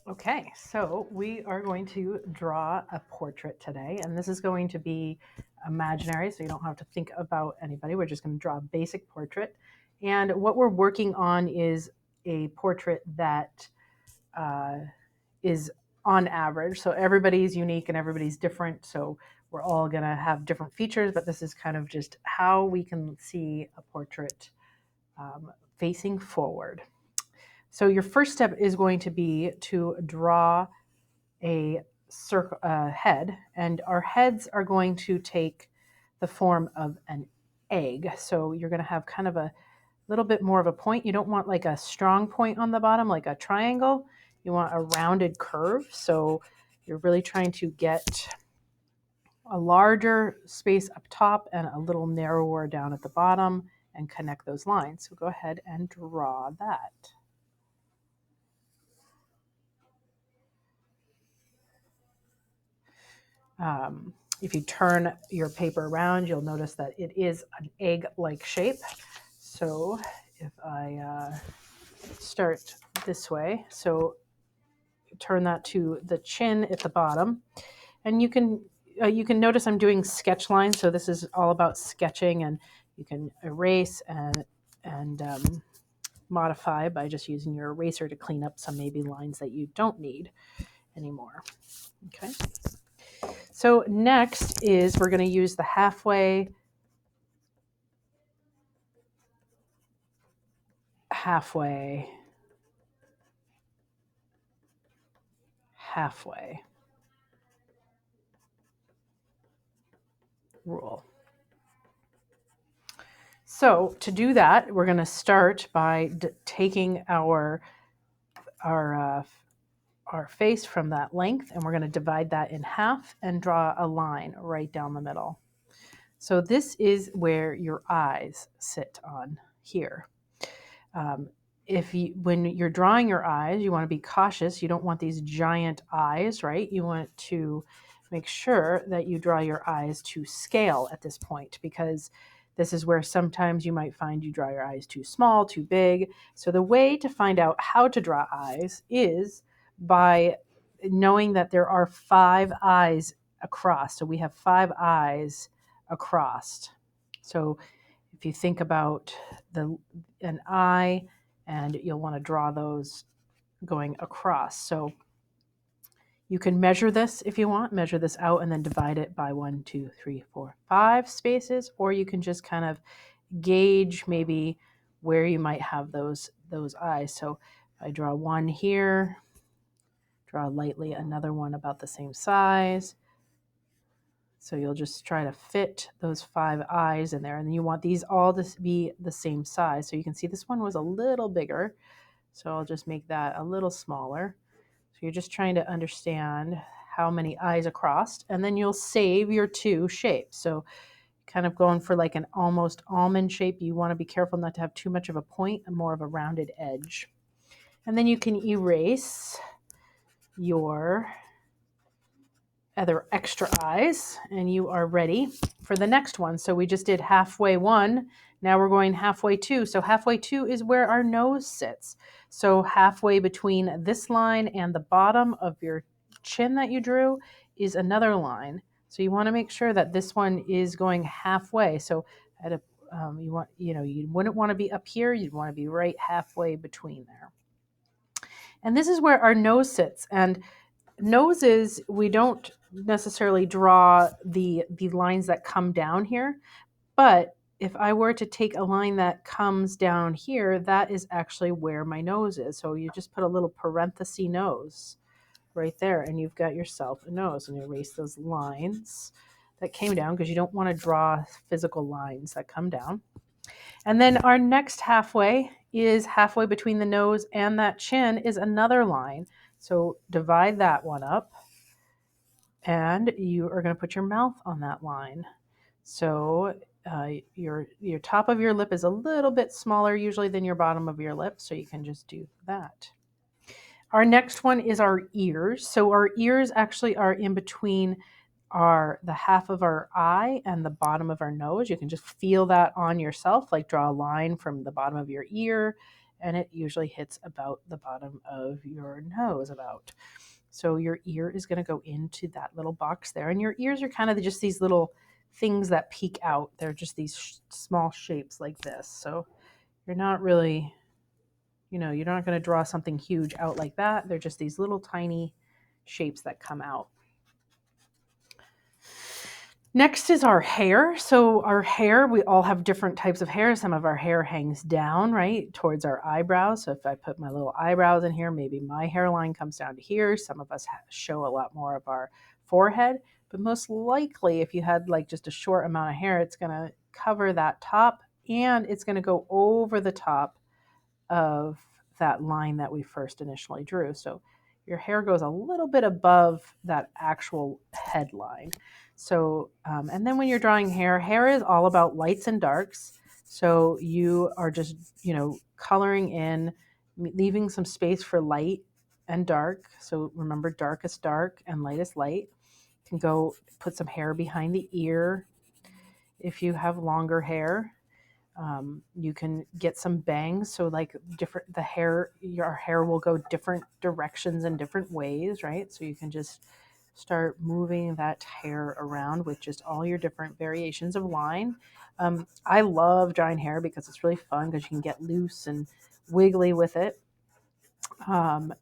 Okay, so we are going to draw a portrait today, and this is going to be imaginary, so you don't have to think about anybody. We're just going to draw a basic portrait. And what we're working on is a portrait that uh, is on average. So everybody's unique and everybody's different. So we're all going to have different features, but this is kind of just how we can see a portrait facing forward. So your first step is going to be to draw a circle head, and our heads are going to take the form of an egg. So you're going to have kind of a little bit more of a point. You don't want like a strong point on the bottom, like a triangle. You want a rounded curve. So you're really trying to get a larger space up top and a little narrower down at the bottom and connect those lines. So go ahead and draw that. If you turn your paper around, you'll notice that it is an egg-like shape. So if I start this way, so turn that to the chin at the bottom, and you can notice I'm doing sketch lines. So this is all about sketching, and you can erase and modify by just using your eraser to clean up some maybe lines that you don't need anymore. Okay. So next is we're going to use the halfway, halfway, halfway rule. So to do that, we're going to start by taking our our face from that length, and we're going to divide that in half and draw a line right down the middle. So this is where your eyes sit on here. If you, when you're drawing your eyes, you want to be cautious. You don't want these giant eyes, right? You want to make sure that you draw your eyes to scale at this point, because this is where sometimes you might find you draw your eyes too small, too big. So the way to find out how to draw eyes is by knowing that there are 5 eyes across. So we have 5 eyes across. So if you think about an eye, and you'll want to draw those going across. So you can measure this if you want, measure this out and then divide it by 1, 2, 3, 4, 5 spaces, or you can just kind of gauge maybe where you might have those eyes. So I draw one here, draw lightly another one about the same size. So you'll just try to fit those 5 eyes in there, and then you want these all to be the same size. So you can see this one was a little bigger, so I'll just make that a little smaller. So you're just trying to understand how many eyes across, and then you'll save your 2 shapes. So kind of going for like an almost almond shape. You want to be careful not to have too much of a point and more of a rounded edge. And then you can erase your other extra eyes, and you are ready for the next one. So we just did halfway 1. Now we're going halfway 2. So halfway 2 is where our nose sits. So halfway between this line and the bottom of your chin that you drew is another line. So you want to make sure that this one is going halfway. So at a you wouldn't want to be up here. You'd want to be right halfway between there. And this is where our nose sits. And noses, we don't necessarily draw the lines that come down here, but if I were to take a line that comes down here, that is actually where my nose is. So you just put a little parenthesis nose right there, and you've got yourself a nose, and erase those lines that came down, because you don't want to draw physical lines that come down. And then our next halfway is halfway between the nose and that chin is another line. So divide that one up, and you are going to put your mouth on that line. So your top of your lip is a little bit smaller usually than your bottom of your lip, so you can just do that. Our next one is our ears. So our ears actually are in between the half of our eye and the bottom of our nose. You can just feel that on yourself, like draw a line from the bottom of your ear and it usually hits about the bottom of your nose about. So your ear is going to go into that little box there, and your ears are kind of just these little things that peek out. They're just these small shapes like this. So you're not really, you're not going to draw something huge out like that. They're just these little tiny shapes that come out. Next is our hair. So our hair, we all have different types of hair. Some of our hair hangs down, right, towards our eyebrows. So if I put my little eyebrows in here, maybe my hairline comes down to here. Some of us show a lot more of our forehead. But most likely, if you had like just a short amount of hair, it's going to cover that top, and it's going to go over the top of that line that we first initially drew. So your hair goes a little bit above that actual headline. So, and then when you're drawing hair, hair is all about lights and darks. So you are just, coloring in, leaving some space for light and dark. So remember, dark is dark and light is light. You can go put some hair behind the ear if you have longer hair. You can get some bangs, so like your hair will go different directions in different ways, right? So you can just start moving that hair around with just all your different variations of line. I love drawing hair because it's really fun because you can get loose and wiggly with it. And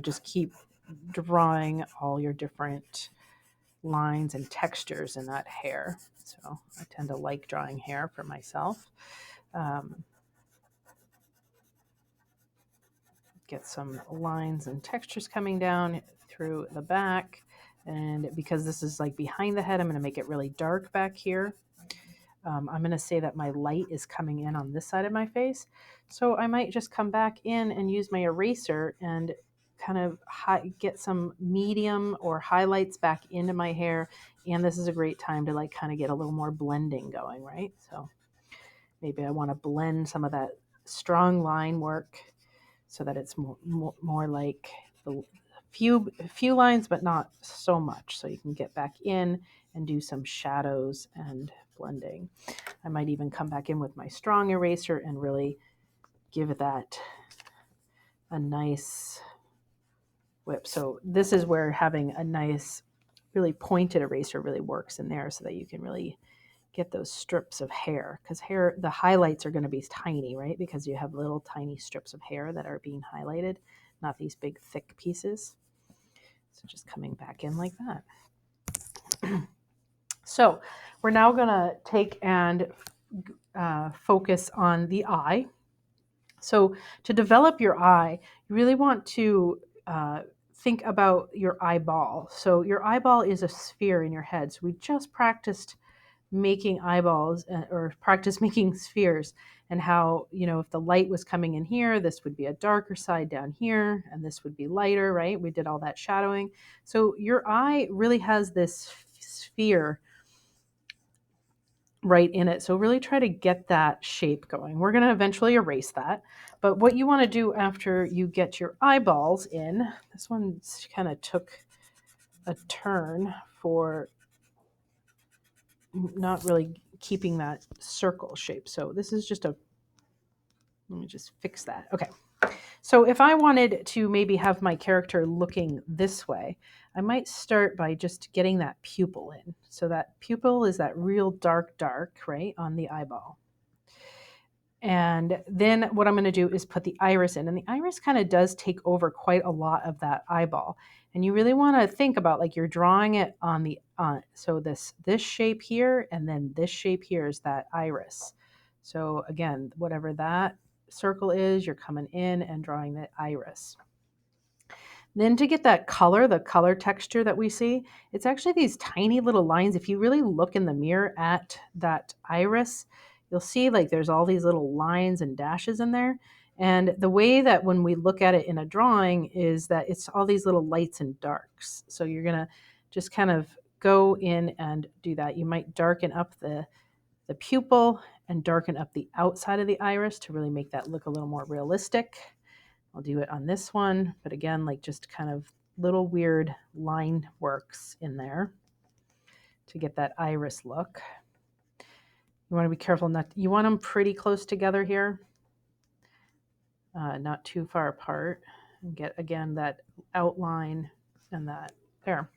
just keep drawing all your different lines and textures in that hair. So I tend to like drawing hair for myself. Get some lines and textures coming down through the back. And because this is like behind the head, I'm going to make it really dark back here. I'm going to say that my light is coming in on this side of my face. So I might just come back in and use my eraser and kind of get some medium or highlights back into my hair. And this is a great time to like kind of get a little more blending going, right? So maybe I want to blend some of that strong line work so that it's more like the few lines, but not so much. So you can get back in and do some shadows and blending. I might even come back in with my strong eraser and really give that a nice whip. So this is where having a nice, really pointed eraser really works in there so that you can really get those strips of hair, because the highlights are going to be tiny, right? Because you have little tiny strips of hair that are being highlighted, not these big thick pieces. So just coming back in like that. So we're now going to take and focus on the eye. So to develop your eye, you really want to think about your eyeball. So your eyeball is a sphere in your head. So we just practiced making eyeballs or practice making spheres, and how, if the light was coming in here, this would be a darker side down here, and this would be lighter, right? We did all that shadowing. So your eye really has this sphere right in it. So really try to get that shape going. We're going to eventually erase that. But what you want to do after you get your eyeballs in, this one kind of took a turn for not really keeping that circle shape. So this is just let me just fix that. Okay. So if I wanted to maybe have my character looking this way, I might start by just getting that pupil in. So that pupil is that real dark, right, on the eyeball. And then what I'm going to do is put the iris in. And the iris kind of does take over quite a lot of that eyeball. And you really want to think about like you're drawing it on so this shape here, and then this shape here is that iris. So again, whatever that circle is, you're coming in and drawing the iris. Then to get that color, the color texture that we see, it's actually these tiny little lines. If you really look in the mirror at that iris, you'll see like there's all these little lines and dashes in there. And the way that when we look at it in a drawing is that it's all these little lights and darks. So you're going to just kind of go in and do that. You might darken up the pupil and darken up the outside of the iris to really make that look a little more realistic. I'll do it on this one, but again, like just kind of little weird line works in there to get that iris look. You want to be careful you want them pretty close together here. not too far apart, and get again that outline and that there.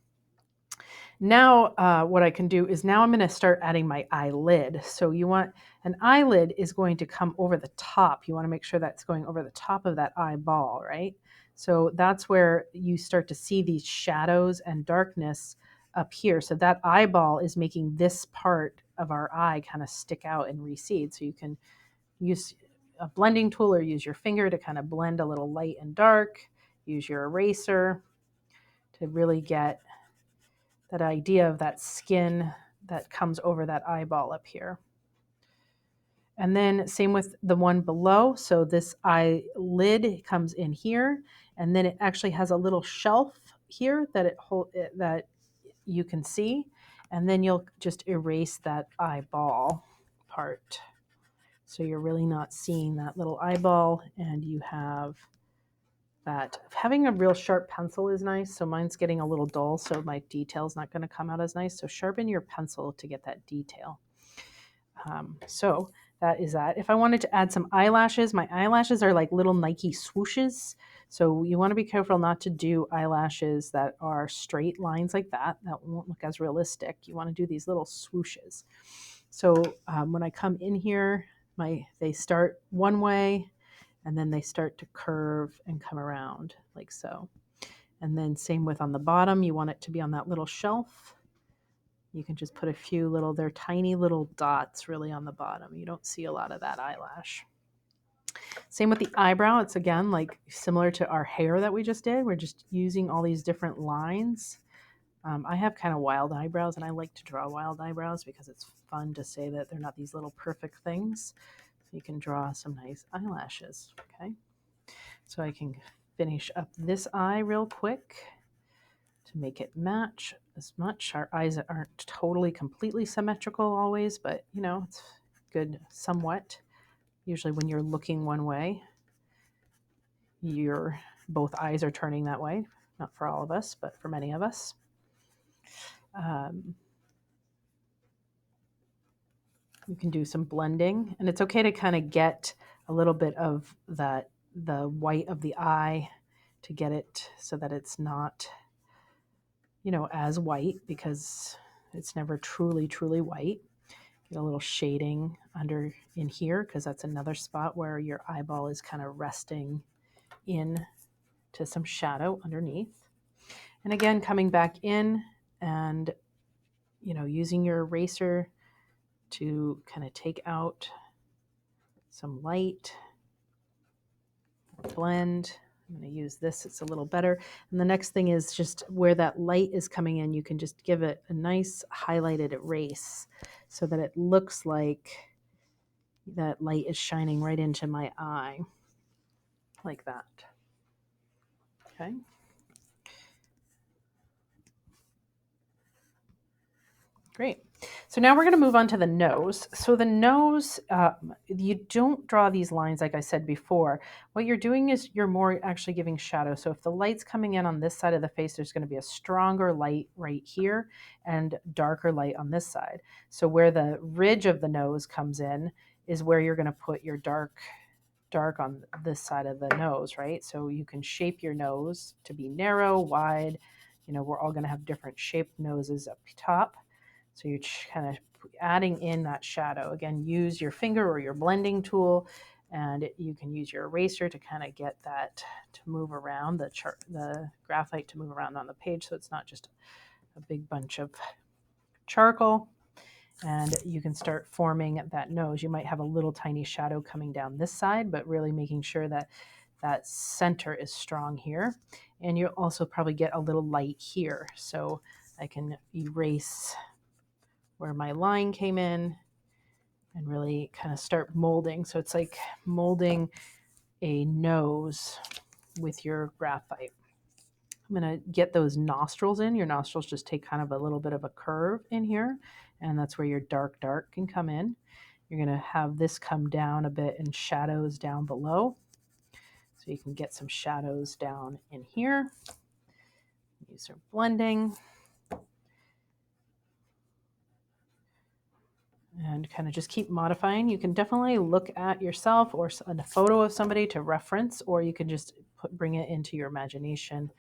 Now what I can do is now I'm going to start adding my eyelid. So you want an eyelid is going to come over the top. You want to make sure that's going over the top of that eyeball, right? So that's where you start to see these shadows and darkness up here. So that eyeball is making this part of our eye kind of stick out and recede. So you can use a blending tool or use your finger to kind of blend a little light and dark. Use your eraser to really get that idea of that skin that comes over that eyeball up here. And then same with the one below. So this eyelid comes in here, and then it actually has a little shelf here that that you can see. And then you'll just erase that eyeball part. So you're really not seeing that little eyeball, and you have that. Having a real sharp pencil is nice. So mine's getting a little dull, so my detail's not going to come out as nice. So sharpen your pencil to get that detail. So that is that. If I wanted to add some eyelashes, my eyelashes are like little Nike swooshes. So you want to be careful not to do eyelashes that are straight lines like that. That won't look as realistic. You want to do these little swooshes. So when I come in here, they start one way, and then they start to curve and come around like so. And then same with on the bottom, you want it to be on that little shelf. You can just put a few little, they're tiny little dots really on the bottom. You don't see a lot of that eyelash. Same with the eyebrow. It's again like similar to our hair that we just did. We're just using all these different lines. I have kind of wild eyebrows, and I like to draw wild eyebrows because it's fun to say that they're not these little perfect things. So you can draw some nice eyelashes, okay? So I can finish up this eye real quick to make it match as much. Our eyes aren't totally completely symmetrical always, but you know, it's good somewhat. Usually when you're looking one way, both eyes are turning that way. Not for all of us, but for many of us. You can do some blending, and it's okay to kind of get a little bit of the white of the eye to get it so that it's not, you know, as white, because it's never truly white. Get a little shading under in here, because that's another spot where your eyeball is kind of resting in to some shadow underneath. And again, coming back in and, you know, using your eraser to kind of take out some light, blend. I'm going to use this, it's a little better. And the next thing is just where that light is coming in, you can just give it a nice highlighted erase so that it looks like that light is shining right into my eye, like that. Okay. Great. So now we're going to move on to the nose. So the nose, you don't draw these lines like I said before. What you're doing is you're more actually giving shadow. So if the light's coming in on this side of the face, there's going to be a stronger light right here and darker light on this side. So where the ridge of the nose comes in is where you're going to put your dark on this side of the nose, right? So you can shape your nose to be narrow, wide. You know, we're all going to have different shaped noses up top. So you're kind of adding in that shadow. Again, use your finger or your blending tool, and you can use your eraser to kind of get that to move around, the graphite to move around on the page, so it's not just a big bunch of charcoal. And you can start forming that nose. You might have a little tiny shadow coming down this side, but really making sure that that center is strong here. And you'll also probably get a little light here. So I can erase where my line came in and really kind of start molding. So it's like molding a nose with your graphite. I'm going to get those nostrils in. Your nostrils just take kind of a little bit of a curve in here, and that's where your dark can come in. You're going to have this come down a bit and shadows down below. So you can get some shadows down in here. Use your blending. and kind of just keep modifying. You can definitely look at yourself or a photo of somebody to reference, or you can just bring it into your imagination